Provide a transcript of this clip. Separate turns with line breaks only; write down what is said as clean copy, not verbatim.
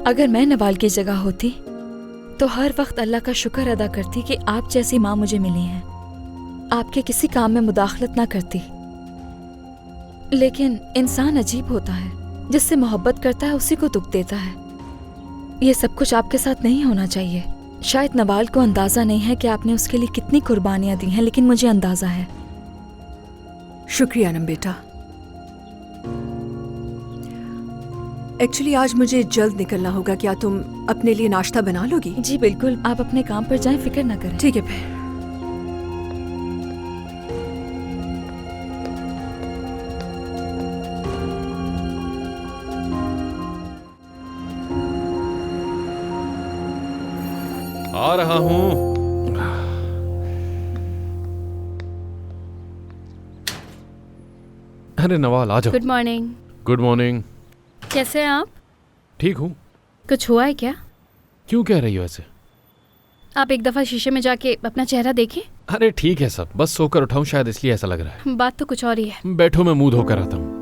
अगर मैं नवाल की जगह होती तो हर वक्त अल्लाह का शुक्र अदा करती कि आप जैसी माँ मुझे मिली है, आपके किसी काम में मुदाखलत ना करती। लेकिन इंसान अजीब होता है, जिससे मोहब्बत करता है उसी को दुख देता है। ये सब कुछ आपके साथ नहीं होना चाहिए। शायद नवाल को अंदाजा नहीं है कि आपने उसके लिए कितनी कुर्बानियां दी हैं, लेकिन मुझे अंदाजा है।
शुक्रिया अनम बेटा। एक्चुअली आज मुझे जल्द निकलना होगा। क्या तुम अपने लिए नाश्ता बना लोगी?
जी बिल्कुल, आप अपने काम पर जाएं, फिक्र ना करें।
ठीक है फिर।
आ रहा हूं। अरे नवाल आ जाओ।
Good morning.
Good morning.
कैसे हैं आप?
ठीक हूँ।
कुछ हुआ है क्या?
क्यों कह रही हो ऐसे?
आप एक दफा शीशे में जाके अपना चेहरा देखें।
अरे ठीक है सब, बस सोकर उठाऊं शायद इसलिए ऐसा लग रहा है।
बात तो कुछ और ही है।
बैठो, मैं मुंह धोकर आता हूँ।